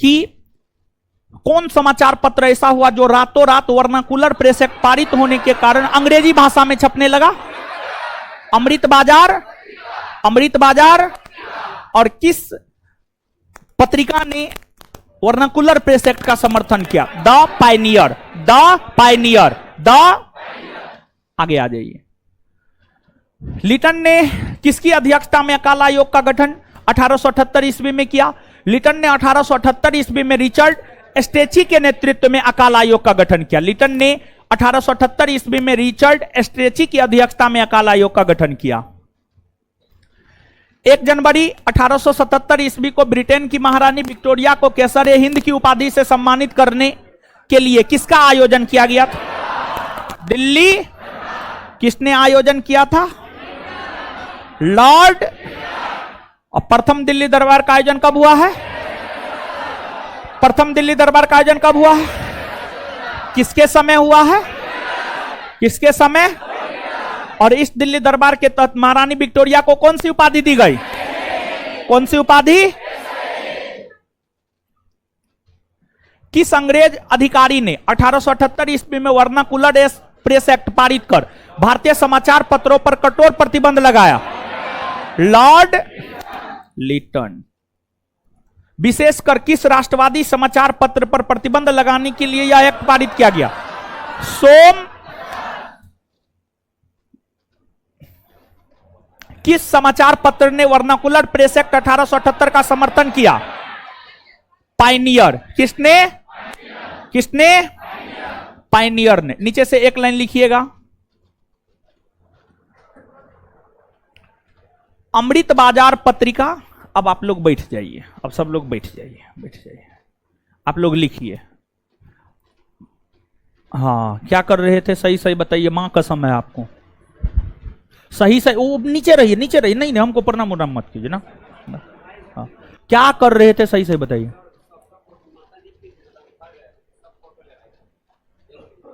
S1: कि कौन समाचार पत्र ऐसा हुआ जो रातों रात वर्नाकुलर प्रेस एक्ट पारित होने के कारण अंग्रेजी भाषा में छपने लगा? अमृत बाजार, अमृत बाजार। और किस पत्रिका ने वर्नाकुलर प्रेस एक्ट का समर्थन किया? The Pioneer, the Pioneer, the. आगे आ जाइए। लिटन ने किसकी अध्यक्षता में अकाल आयोग का गठन 1878 ईस्वी में किया? लिटन ने 1878 ईस्वी में रिचर्ड स्ट्रेची के नेतृत्व में अकाल आयोग का गठन किया। लिटन ने 1878 ईस्वी में रिचर्ड स्ट्रेची की अध्यक्षता में अकाल आयोग का गठन किया। 1 जनवरी 1877 ईस्वी को ब्रिटेन की महारानी विक्टोरिया को केसर हिंद की उपाधि से सम्मानित करने के लिए किसका आयोजन किया गया था? दिल्ली। किसने आयोजन किया था? लॉर्ड। और प्रथम दिल्ली दरबार का आयोजन कब हुआ है? प्रथम दिल्ली दरबार का आयोजन कब हुआ है? किसके समय हुआ है? किसके समय? और इस दिल्ली दरबार के तहत महारानी विक्टोरिया को कौन सी उपाधि दी गई? कौन सी उपाधि? किस अंग्रेज अधिकारी ने 1878 ईस्वी में वर्नाकुलर प्रेस एक्ट पारित कर भारतीय समाचार पत्रों पर कठोर प्रतिबंध लगाया? लॉर्ड लिटन। विशेषकर किस राष्ट्रवादी समाचार पत्र पर प्रतिबंध लगाने के लिए यह एक्ट पारित किया गया? सोम। किस समाचार पत्र ने वर्नाकुलर प्रेस एक्ट 1878 का समर्थन किया? पाइनियर। किसने? किसने? पाइनियर ने। नीचे से एक लाइन लिखिएगा। अमृत बाजार पत्रिका। अब आप लोग बैठ जाइए, अब सब लोग बैठ जाइए, बैठ जाइए। आप लोग लिखिए। हाँ, क्या कर रहे थे? सही सही बताइए, मां कसम है आपको। सही सही। वो नीचे रहिए, नीचे रहिए। नहीं नहीं, हमको प्रणाम उनाम मत कीजिए ना। हाँ, क्या कर रहे थे? सही सही बताइए।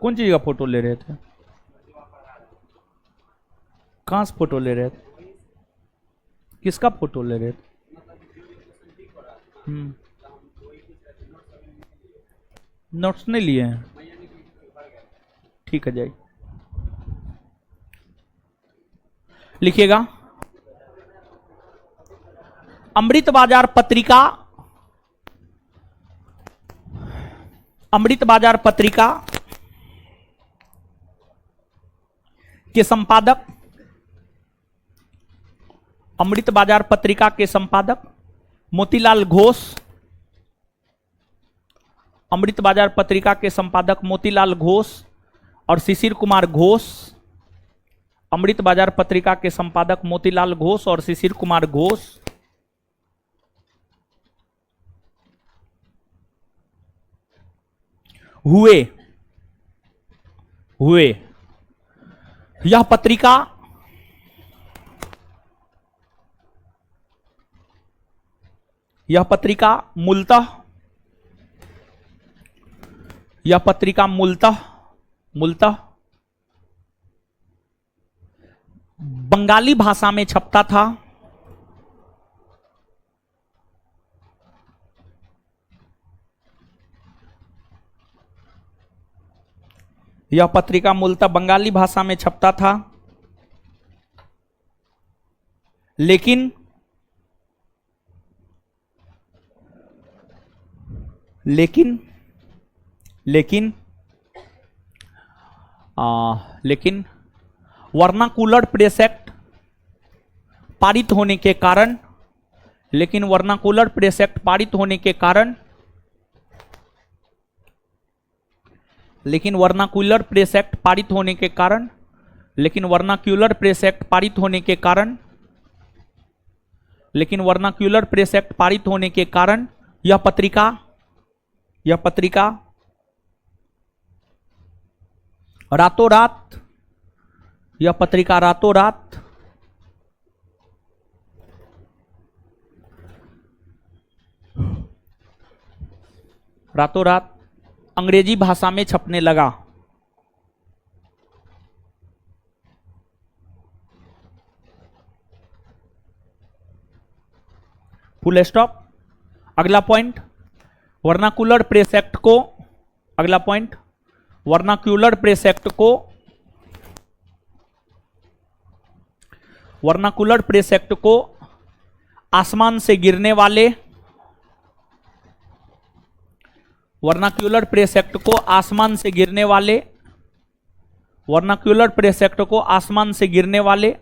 S1: कौन चीज का फोटो ले रहे थे? कहां से फोटो ले रहे थे? किसका फोटो ले रहे थे? नोट्स नहीं लिए हैं? ठीक है, जाइए लिखिएगा। अमृत बाजार पत्रिका, अमृत बाजार पत्रिका के संपादक, अमृत बाजार पत्रिका के संपादक मोतीलाल घोष। अमृत बाजार पत्रिका के संपादक मोतीलाल घोष और शिशिर कुमार घोष। अमृत बाजार पत्रिका के संपादक मोतीलाल घोष और शिशिर कुमार घोष हुए हुए यह पत्रिका मूलतः बंगाली भाषा में छपता था। यह पत्रिका मूलतः बंगाली भाषा में छपता था, लेकिन वर्नाकुलर प्रेस एक्ट पारित होने के कारण, वर्नाकुलर प्रेस एक्ट पारित होने के कारण वर्नाकुलर प्रेस एक्ट पारित होने के कारण वर्नाकुलर प्रेस एक्ट पारित होने के कारण वर्नाकुलर प्रेस एक्ट पारित होने के कारण यह पत्रिका रातों रात अंग्रेजी भाषा में छपने लगा। Full stop. अगला पॉइंट, वर्नाकुलर प्रेस एक्ट को, अगला पॉइंट, वर्नाकुलर प्रेस एक्ट को आसमान से गिरने वाले, वर्नाकुलर प्रेस एक्ट को आसमान से गिरने वाले, वर्नाकुलर प्रेस एक्ट को आसमान से गिरने वाले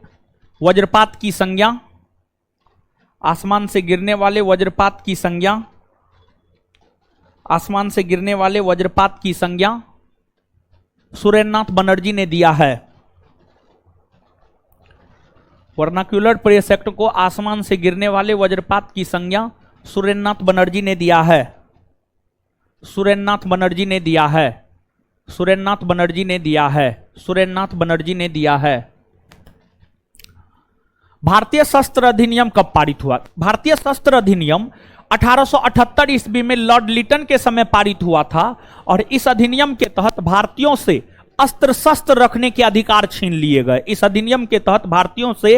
S1: वज्रपात की संज्ञा, आसमान से गिरने वाले वज्रपात की संज्ञा, आसमान से गिरने वाले वज्रपात की संज्ञा सुरेंद्रनाथ बनर्जी ने दिया है। वर्नाकुलर प्रेस एक्ट को आसमान से गिरने वाले वज्रपात की संज्ञा सुरेंद्रनाथ बनर्जी ने दिया है। सुरेंद्रनाथ बनर्जी ने दिया है। सुरेंद्रनाथ बनर्जी ने दिया है। सुरेंद्रनाथ बनर्जी ने दिया है। भारतीय शस्त्र अधिनियम कब पारित हुआ? भारतीय शस्त्र अधिनियम 1878 ईस्वी में लॉर्ड लिटन के समय पारित हुआ था और इस अधिनियम के तहत भारतीयों से अस्त्र शस्त्र रखने के अधिकार छीन लिए गए। इस अधिनियम के तहत भारतीयों से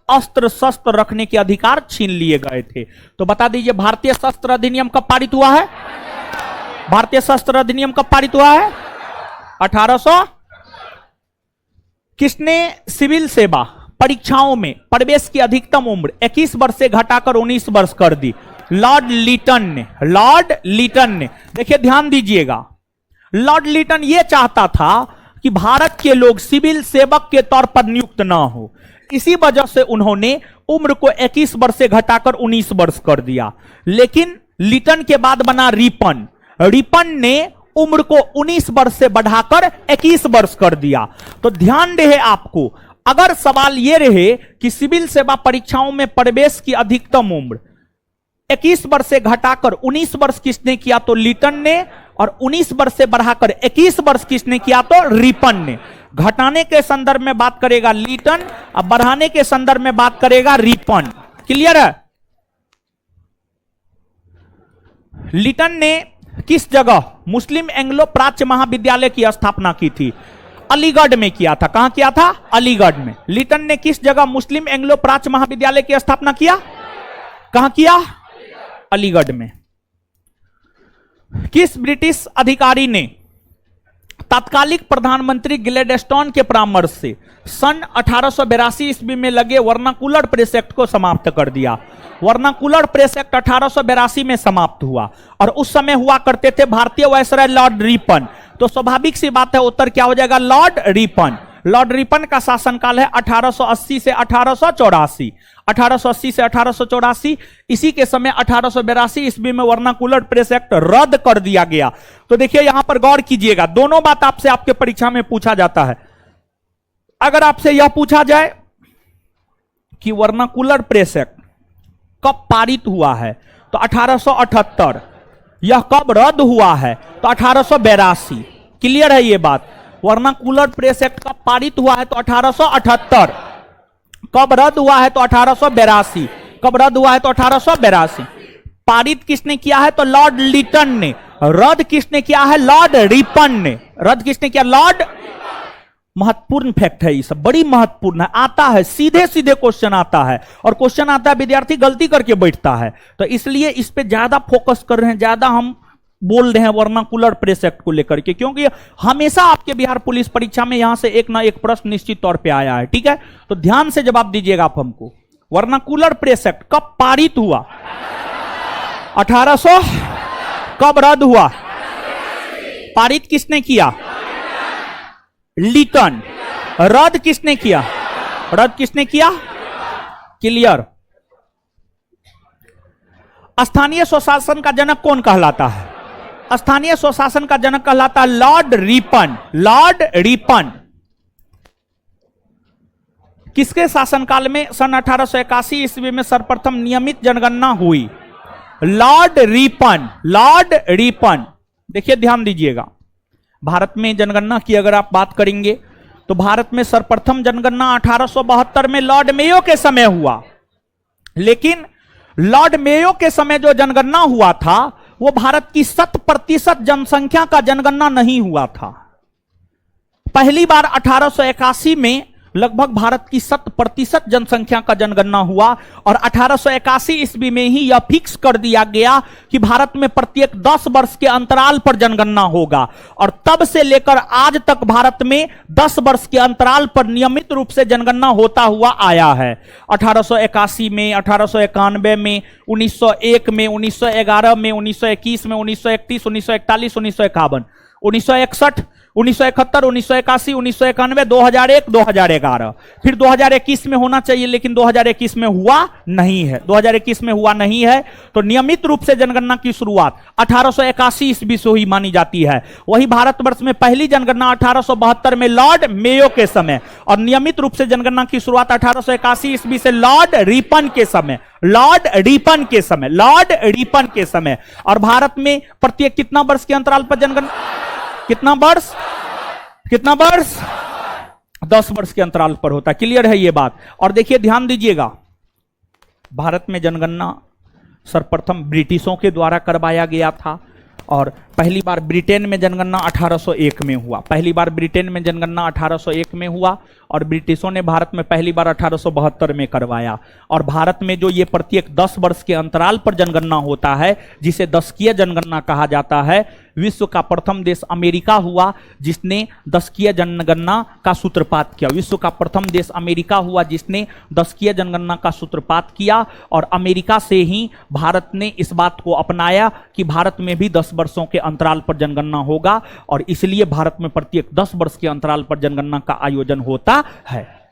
S1: अस्त्र शस्त्र रखने के अधिकार छीन लिए गए थे। तो बता दीजिए भारतीय शस्त्र अधिनियम कब पारित हुआ है? भारतीय शस्त्र अधिनियम कब पारित हुआ है? 1800। किसने सिविल सेवा परीक्षाओं में प्रवेश की अधिकतम उम्र 21 वर्ष से घटाकर 19 वर्ष कर दी? लॉर्ड लिटन ने। लॉर्ड लिटन ने। देखिए ध्यान दीजिएगा, लॉर्ड लिटन यह चाहता था कि भारत के लोग सिविल सेवक के तौर पर नियुक्त ना हो, इसी वजह से उन्होंने उम्र को 21 वर्ष से घटाकर 19 वर्ष कर दिया। लेकिन लिटन के बाद बना रिपन। रिपन ने उम्र को 19 वर्ष से बढ़ाकर 21 वर्ष कर दिया। तो ध्यान रहे आपको, अगर सवाल यह रहे कि सिविल सेवा परीक्षाओं में प्रवेश की अधिकतम उम्र 21 वर्ष से घटाकर 19 वर्ष किसने किया? तो लिटन ने। और 19 वर्ष से बढ़ाकर 21 वर्ष किसने किया? तो रिपन ने। घटाने के संदर्भ में बात करेगा लिटन और बढ़ाने के संदर्भ में बात करेगा रिपन। क्लियर है? लिटन ने किस जगह मुस्लिम एंग्लो प्राच्य महाविद्यालय की स्थापना की थी? अलीगढ़ में किया था। कहां किया था? अलीगढ़ में। लिटन ने किस जगह मुस्लिम एंग्लो प्राच्य महाविद्यालय की स्थापना किया? कहां किया? अलीगढ़ में। किस ब्रिटिश अधिकारी ने तात्कालिक प्रधानमंत्री ग्लैडस्टोन के परामर्श से सन 1882 ईस्वी में लगे वर्नाकुलर प्रेस एक्ट को समाप्त कर दिया? वर्नाकुलर प्रेस एक्ट 1882 में समाप्त हुआ और उस समय हुआ करते थे भारतीय वायसराय लॉर्ड रिपन। तो स्वाभाविक सी बात है, उत्तर क्या हो जाएगा? Lord Ripon. लॉर्ड रिपन का शासनकाल है 1880 से 1884। 1880 से 1884। इसी के समय 1882 ईस्वी में वर्नाकुलर प्रेस एक्ट रद्द कर दिया गया। तो देखिए यहां पर गौर कीजिएगा, दोनों बात आपसे आपके परीक्षा में पूछा जाता है। अगर आपसे यह पूछा जाए कि वर्नाकुलर प्रेस एक्ट कब पारित हुआ है, तो 1878। यह कब रद्द हुआ है? तो 1882। क्लियर है ये बात? वर्नाकुलर प्रेस एक्ट कब पारित हुआ है? तो 1878। कब रद्द हुआ है? तो 1882। कब रद्द हुआ है? तो 1882। पारित किसने किया है? तो लॉर्ड लिटन ने। रद्द किसने किया है? लॉर्ड रिपन ने। रद्द किसने किया? लॉर्ड। महत्वपूर्ण फैक्ट है, ये सब बड़ी महत्वपूर्ण है। आता है सीधे सीधे क्वेश्चन आता है, और क्वेश्चन आता है विद्यार्थी गलती करके बैठता है। तो इसलिए इस पे ज्यादा फोकस कर रहे हैं, ज्यादा हम बोल रहे हैं वर्नाकुलर प्रेस एक्ट को लेकर के, क्योंकि हमेशा आपके बिहार पुलिस परीक्षा में यहां से एक ना एक प्रश्न निश्चित तौर पे आया है। ठीक है, तो ध्यान से जवाब दीजिएगा आप हमको। वर्नाकुलर प्रेस एक्ट कब पारित हुआ? 1800। कब रद्द हुआ? पारित किसने किया? लिटन। रद्द किसने किया? रद्द किसने किया? क्लियर? स्थानीय स्वशासन का जनक कौन कहलाता है? स्थानीय स्वशासन का जनक कहलाता है लॉर्ड रिपन। Lord Ripon. किसके शासनकाल में सन 1881 ईस्वी में सर्वप्रथम नियमित जनगणना हुई? Lord Ripon. Lord Ripon. देखिए ध्यान दीजिएगा, भारत में जनगणना की अगर आप बात करेंगे तो भारत में सर्वप्रथम जनगणना 1872 में लॉर्ड मेयो के समय हुआ। लेकिन लॉर्ड मेयो के समय जो जनगणना हुआ था वो भारत की 100% जनसंख्या का जनगणना नहीं हुआ था। पहली बार 1881 में लगभग भारत की 100% जनसंख्या का जनगणना हुआ और 1881 ईस्वी में ही यह फिक्स कर दिया गया कि भारत में प्रत्येक 10 वर्ष के अंतराल पर जनगणना होगा। और तब से लेकर आज तक भारत में 10 वर्ष के अंतराल पर नियमित रूप से जनगणना होता हुआ आया है। 1881 में, 1891 में, 1901 में, 1911 में, 1921 में, 1931, 1941, 1951, 1961, 1971, 1981, 1991, 2001, 2011, फिर 2021 में होना चाहिए लेकिन 2021 में हुआ नहीं है। 2021 में हुआ नहीं है। तो नियमित रूप से जनगणना की शुरुआत 1881 ईस्वी से ही मानी जाती है। वही भारतवर्ष में पहली जनगणना 1872 में लॉर्ड मेयो के समय, और नियमित रूप से जनगणना की शुरुआत 1881 ईस्वी से लॉर्ड रिपन के समय। लॉर्ड रिपन के समय। लॉर्ड रिपन के समय। और भारत में प्रत्येक कितना वर्ष के अंतराल पर जनगणना? कितना वर्ष? कितना वर्ष? 10 वर्ष के अंतराल पर होता है। क्लियर है ये बात? और देखिए ध्यान दीजिएगा, भारत में जनगणना सर्वप्रथम ब्रिटिशों के द्वारा करवाया गया था और पहली बार ब्रिटेन में जनगणना 1801 में हुआ। पहली बार ब्रिटेन में जनगणना 1801 में हुआ और ब्रिटिशों ने भारत में पहली बार 1872 में करवाया। और भारत में जो ये प्रत्येक 10 वर्ष के अंतराल पर जनगणना होता है, जिसे दशकीय जनगणना कहा जाता है, विश्व का प्रथम देश अमेरिका हुआ जिसने दशकीय जनगणना का सूत्रपात किया। विश्व का प्रथम देश अमेरिका हुआ जिसने दशकीय जनगणना का सूत्रपात किया और अमेरिका से ही भारत ने इस बात को अपनाया कि भारत में भी 10 वर्षों के अंतराल पर जनगणना होगा और इसलिए भारत में प्रत्येक 10 वर्ष के अंतराल पर जनगणना का आयोजन होता है।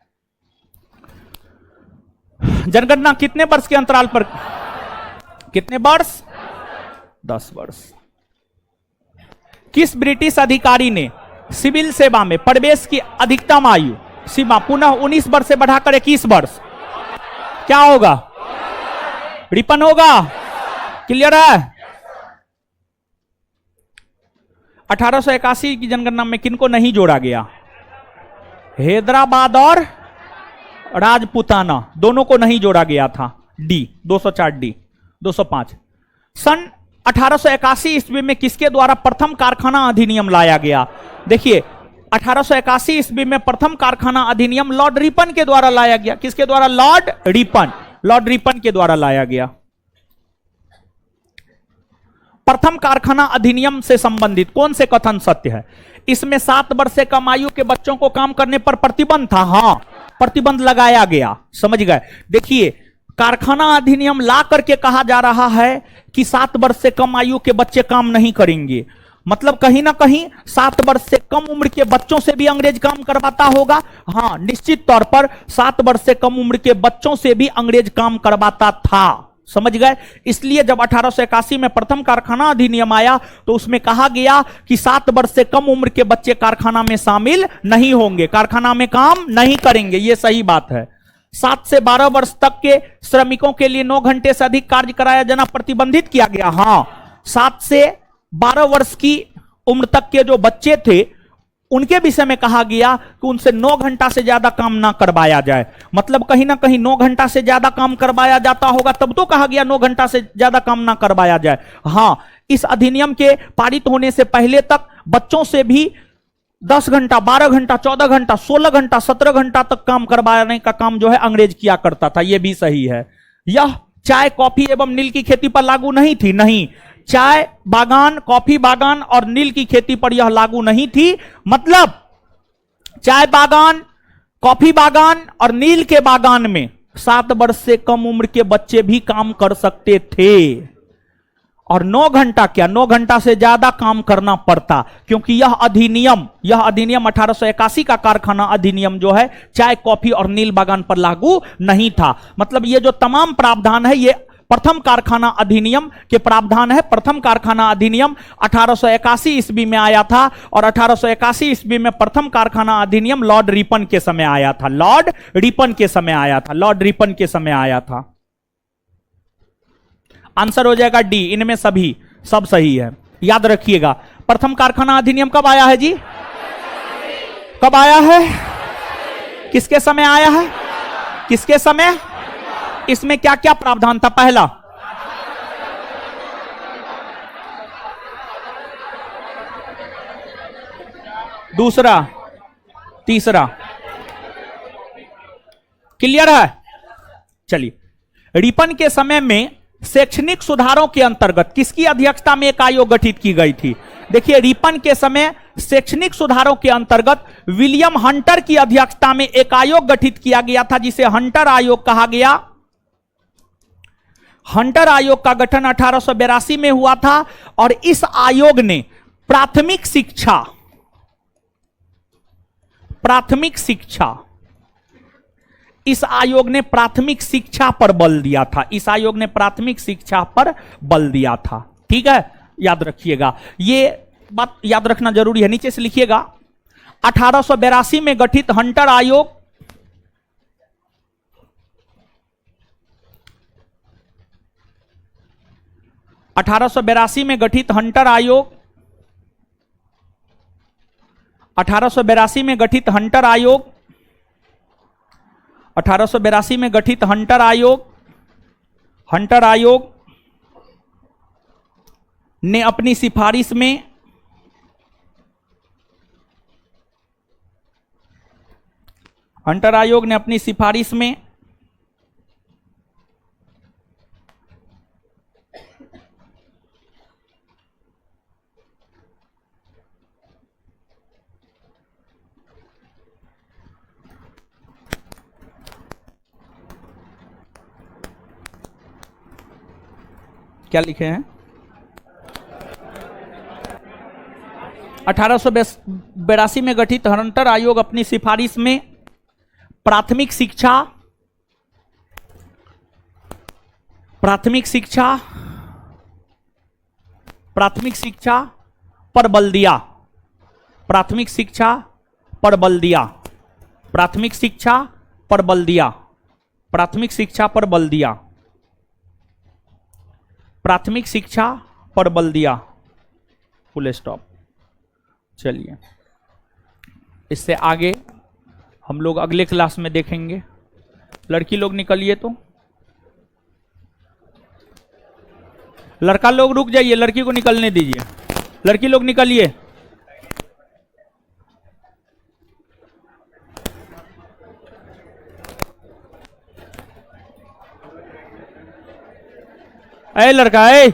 S1: जनगणना कितने वर्ष के अंतराल पर, कितने वर्ष? 10 वर्ष। किस ब्रिटिश अधिकारी ने सिविल सेवा में प्रवेश की अधिकतम आयु सीमा पुनः 19 वर्ष से बढ़ाकर 21 वर्ष? क्या होगा? रिपन होगा। क्लियर है? 1881 की जनगणना में किनको नहीं जोड़ा गया? हैदराबाद और राजपूताना दोनों को नहीं जोड़ा गया था। D 204 D 205। सन 1881 ईस्वी में किसके द्वारा प्रथम कारखाना अधिनियम लाया गया? देखिए 1881 ईस्वी में प्रथम कारखाना अधिनियम लॉर्ड रिपन के द्वारा लाया गया। किसके द्वारा? Lord Ripon. लॉर्ड रिपन के द्वारा लाया गया। प्रथम कारखाना अधिनियम से संबंधित कौन से कथन सत्य है? इसमें 7 वर्ष से कम आयु के बच्चों को काम करने पर प्रतिबंध था। हां, प्रतिबंध लगाया गया। समझ गए? देखिए कारखाना अधिनियम ला करके कहा जा रहा है कि 7 वर्ष से कम आयु के बच्चे काम नहीं करेंगे। मतलब कहीं ना कहीं 7 वर्ष से कम उम्र के बच्चों से भी अंग्रेज काम करवाता होगा। हां, निश्चित तौर पर 7 वर्ष से कम उम्र के बच्चों से भी अंग्रेज काम करवाता था। समझ गए? इसलिए जब 1881 में प्रथम कारखाना अधिनियम आया तो उसमें कहा गया कि 7 वर्ष से कम उम्र के बच्चे कारखाना में शामिल नहीं होंगे, कारखाना में काम नहीं करेंगे। यह सही बात है। 7 से 12 वर्ष तक के श्रमिकों के लिए 9 घंटे से अधिक कार्य कराया जाना प्रतिबंधित किया गया। हां, 7 से 12 वर्ष की उम्र तक के जो बच्चे थे उनके विषय में कहा गया कि उनसे 9 घंटा से ज्यादा काम ना करवाया जाए। मतलब कहीं ना कहीं 9 घंटा से ज्यादा काम करवाया जाता होगा तब तो कहा गया 9 घंटा से ज्यादा काम ना करवाया जाए। हां, इस अधिनियम के पारित होने से पहले तक बच्चों से भी 10 घंटा, 12 घंटा, 14 घंटा, 16 घंटा, 17 घंटा तक काम करवाने का काम जो है अंग्रेज किया करता था। यह भी सही है। यह चाय, कॉफी एवं नील की खेती पर लागू नहीं थी। नहीं, चाय बागान, कॉफी बागान और नील की खेती पर यह लागू नहीं थी। मतलब चाय बागान, कॉफी बागान और नील के बागान में 7 वर्ष से कम उम्र के बच्चे भी काम कर सकते थे और 9 घंटा क्या, 9 घंटा से ज्यादा काम करना पड़ता, क्योंकि यह अधिनियम 1881 का कारखाना अधिनियम जो है चाय, कॉफी और नील बागान पर लागू नहीं था। मतलब ये जो तमाम प्रावधान है ये प्रथम कारखाना अधिनियम के प्रावधान है। प्रथम कारखाना अधिनियम 1881 ईस्वी में आया था और 1881 ईस्वी में प्रथम कारखाना अधिनियम लॉर्ड रिपन के समय आया था। लॉर्ड रिपन के समय आया था। लॉर्ड रिपन के समय आया था। आंसर हो जाएगा डी। इनमें सभी सब सही है। याद रखिएगा। प्रथम कारखाना अधिनियम कब आया है जी? कब आया है? किसके समय आया है? किसके समय? इसमें क्या क्या प्रावधान था? पहला, दूसरा, तीसरा। क्लियर है? चलिए, रिपन के समय में शैक्षणिक सुधारों के अंतर्गत किसकी अध्यक्षता में एक आयोग गठित की गई थी? देखिए, रिपन के समय शैक्षणिक सुधारों के अंतर्गत विलियम हंटर की अध्यक्षता में एक आयोग गठित किया गया था जिसे हंटर आयोग कहा गया। हंटर आयोग का गठन 1882 में हुआ था और इस आयोग ने प्राथमिक शिक्षा इस आयोग ने प्राथमिक शिक्षा पर बल दिया था। इस आयोग ने प्राथमिक शिक्षा पर बल दिया था। ठीक है, याद रखिएगा। ये बात याद रखना जरूरी है। नीचे से लिखिएगा। 1882 में गठित हंटर आयोग 1882 में गठित हंटर आयोग 1882 में गठित हंटर आयोग 1882 में गठित हंटर आयोग ने अपनी सिफारिश में हंटर आयोग ने अपनी सिफारिश में क्या लिखे हैं? 1882 में गठित हंटर आयोग अपनी सिफारिश में प्राथमिक शिक्षा पर बल दिया। प्राथमिक शिक्षा पर बल दिया। प्राथमिक शिक्षा पर बल दिया। प्राथमिक शिक्षा पर बल दिया। प्राथमिक शिक्षा पर बल दिया। Full stop. चलिए, इससे आगे हम लोग अगले क्लास में देखेंगे। लड़की लोग निकलिए, तो लड़का लोग रुक जाइए, लड़की को निकलने दीजिए। लड़की लोग निकलिए। ए लड़का, ए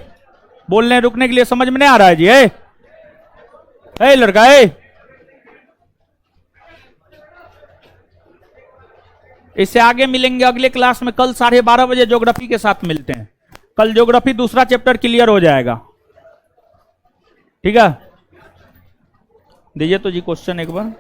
S1: बोलने रुकने के लिए समझ में नहीं आ रहा है जी। ए लड़का, ए इससे आगे मिलेंगे अगले क्लास में। कल 12:30 बजे ज्योग्राफी के साथ मिलते हैं। कल ज्योग्राफी दूसरा चैप्टर क्लियर हो जाएगा। ठीक है, दीजिए तो जी क्वेश्चन एक बार।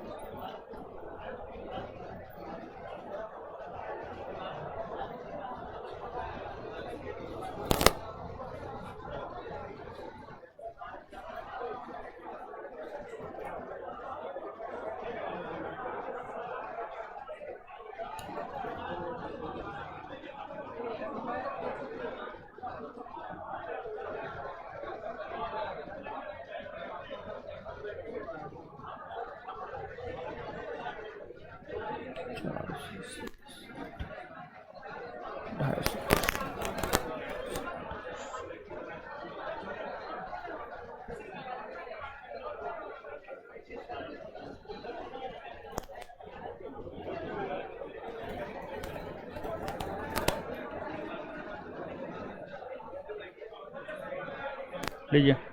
S1: लीजिए।